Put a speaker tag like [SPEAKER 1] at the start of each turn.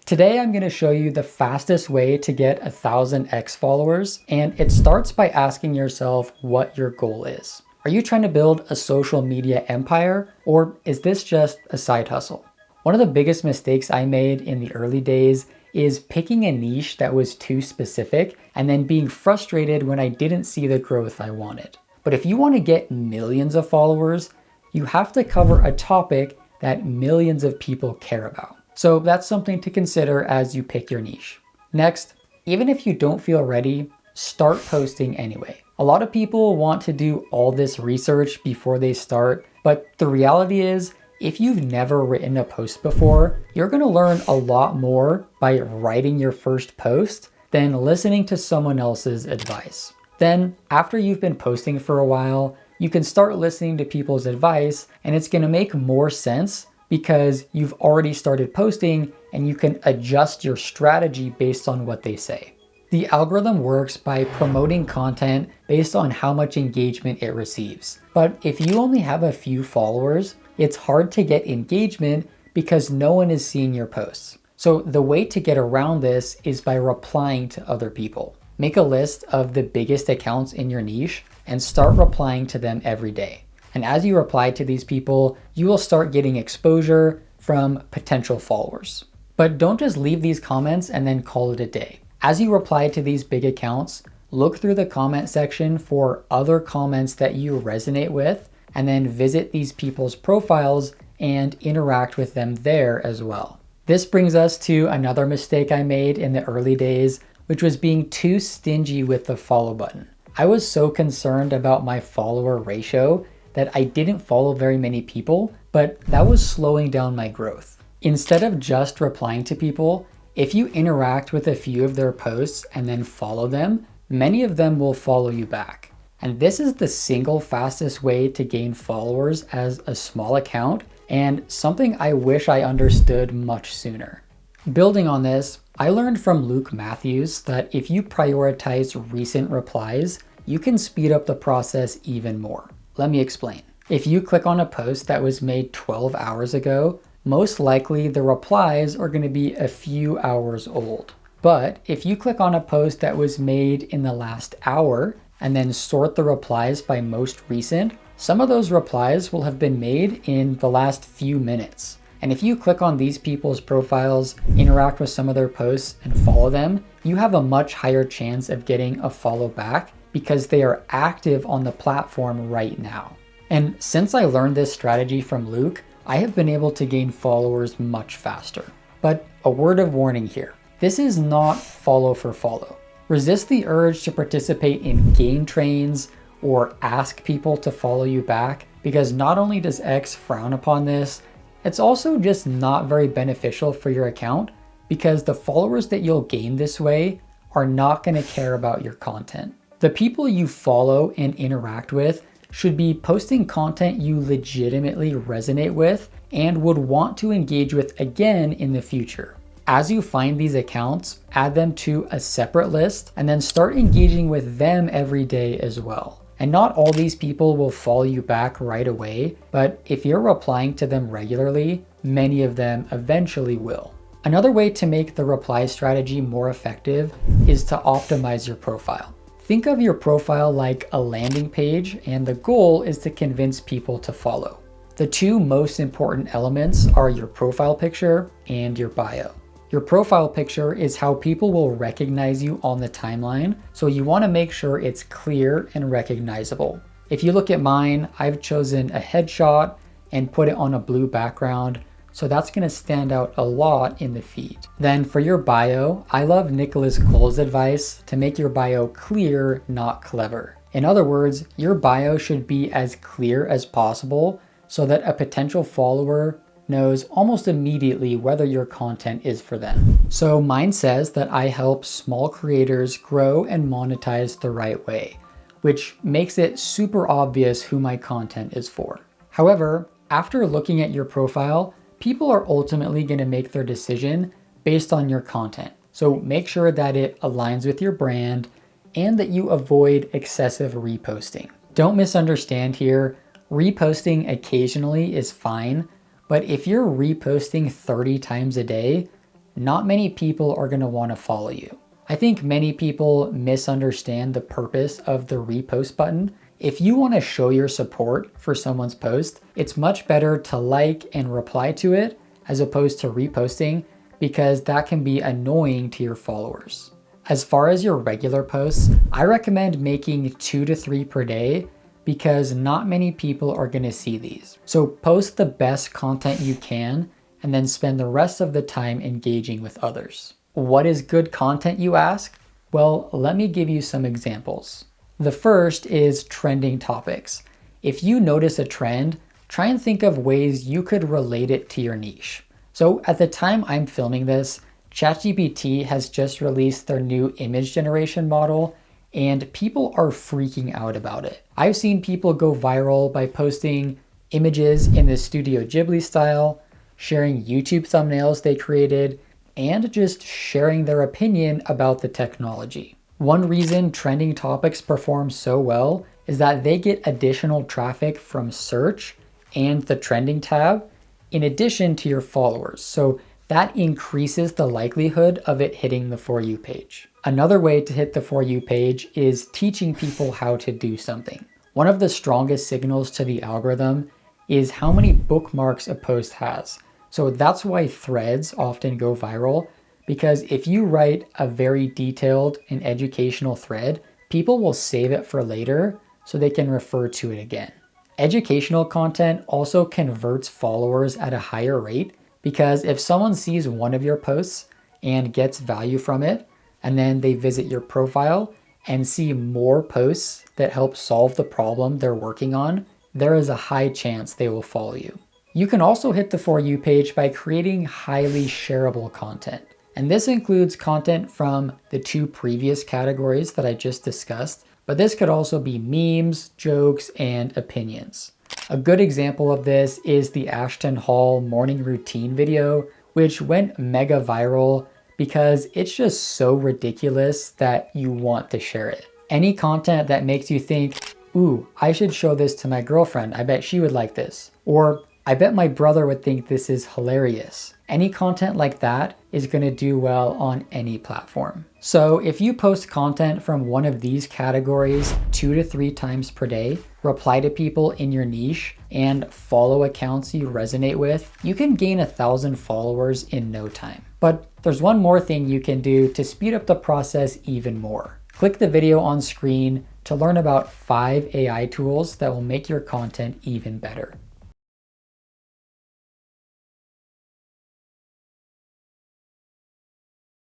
[SPEAKER 1] Today I'm going to show you the fastest way to get 1,000x followers, and it starts by asking yourself what your goal is. Are you trying to build a social media empire, or is this just a side hustle? One of the biggest mistakes I made in the early days is picking a niche that was too specific and then being frustrated when I didn't see the growth I wanted. But if you want to get millions of followers, you have to cover a topic that millions of people care about. So that's something to consider as you pick your niche. Next, even if you don't feel ready, start posting anyway. A lot of people want to do all this research before they start, but the reality is, if you've never written a post before, you're going to learn a lot more by writing your first post than listening to someone else's advice. Then, after you've been posting for a while, you can start listening to people's advice, and it's going to make more sense because you've already started posting and you can adjust your strategy based on what they say. The algorithm works by promoting content based on how much engagement it receives. But if you only have a few followers, it's hard to get engagement because no one is seeing your posts. So the way to get around this is by replying to other people. Make a list of the biggest accounts in your niche and start replying to them every day. And as you reply to these people, you will start getting exposure from potential followers. But don't just leave these comments and then call it a day. As you reply to these big accounts, look through the comment section for other comments that you resonate with, and then visit these people's profiles and interact with them there as well. This brings us to another mistake I made in the early days, which was being too stingy with the follow button. I was so concerned about my follower ratio that I didn't follow very many people, but that was slowing down my growth. Instead of just replying to people, if you interact with a few of their posts and then follow them, many of them will follow you back. And this is the single fastest way to gain followers as a small account, and something I wish I understood much sooner. Building on this, I learned from Luke Matthews that if you prioritize recent replies, you can speed up the process even more. Let me explain. If you click on a post that was made 12 hours ago, most likely the replies are going to be a few hours old. But if you click on a post that was made in the last hour and then sort the replies by most recent, some of those replies will have been made in the last few minutes. And if you click on these people's profiles, interact with some of their posts, and follow them, you have a much higher chance of getting a follow back because they are active on the platform right now. And since I learned this strategy from Luke, I have been able to gain followers much faster. But a word of warning here. This is not follow for follow. Resist the urge to participate in game trains or ask people to follow you back, because not only does X frown upon this, it's also just not very beneficial for your account because the followers that you'll gain this way are not going to care about your content. The people you follow and interact with should be posting content you legitimately resonate with and would want to engage with again in the future. As you find these accounts, add them to a separate list and then start engaging with them every day as well. And not all these people will follow you back right away, but if you're replying to them regularly, many of them eventually will. Another way to make the reply strategy more effective is to optimize your profile. Think of your profile like a landing page, and the goal is to convince people to follow. The two most important elements are your profile picture and your bio. Your profile picture is how people will recognize you on the timeline, so you want to make sure it's clear and recognizable. If you look at mine, I've chosen a headshot and put it on a blue background, so that's going to stand out a lot in the feed. Then for your bio, I love Nicholas Cole's advice to make your bio clear, not clever. In other words, your bio should be as clear as possible so that a potential follower knows almost immediately whether your content is for them. So mine says that I help small creators grow and monetize the right way, which makes it super obvious who my content is for. However, after looking at your profile, people are ultimately going to make their decision based on your content. So make sure that it aligns with your brand and that you avoid excessive reposting. Don't misunderstand here. Reposting occasionally is fine, but if you're reposting 30 times a day, not many people are going to want to follow you. I think many people misunderstand the purpose of the repost button. If you want to show your support for someone's post, it's much better to like and reply to it as opposed to reposting, because that can be annoying to your followers. As far as your regular posts, I recommend making 2 to 3 per day because not many people are going to see these. So post the best content you can and then spend the rest of the time engaging with others. What is good content, you ask? Well, let me give you some examples. The first is trending topics. If you notice a trend, try and think of ways you could relate it to your niche. So at the time I'm filming this, ChatGPT has just released their new image generation model, and people are freaking out about it. I've seen people go viral by posting images in the Studio Ghibli style, sharing YouTube thumbnails they created, and just sharing their opinion about the technology. One reason trending topics perform so well is that they get additional traffic from search and the trending tab, in addition to your followers. So that increases the likelihood of it hitting the For You page. Another way to hit the For You page is teaching people how to do something. One of the strongest signals to the algorithm is how many bookmarks a post has. So that's why threads often go viral, because if you write a very detailed and educational thread, people will save it for later so they can refer to it again. Educational content also converts followers at a higher rate, because if someone sees one of your posts and gets value from it, and then they visit your profile and see more posts that help solve the problem they're working on, there is a high chance they will follow you. You can also hit the For You page by creating highly shareable content. And this includes content from the 2 previous categories that I just discussed, but this could also be memes, jokes, and opinions. A good example of this is the Ashton Hall morning routine video, which went mega viral because it's just so ridiculous that you want to share it. Any content that makes you think, ooh, I should show this to my girlfriend, I bet she would like this. Or, I bet my brother would think this is hilarious. Any content like that is going to do well on any platform. So if you post content from one of these categories 2 to 3 times per day, reply to people in your niche, and follow accounts you resonate with, you can gain 1,000 followers in no time. But there's one more thing you can do to speed up the process even more. Click the video on screen to learn about 5 AI tools that will make your content even better.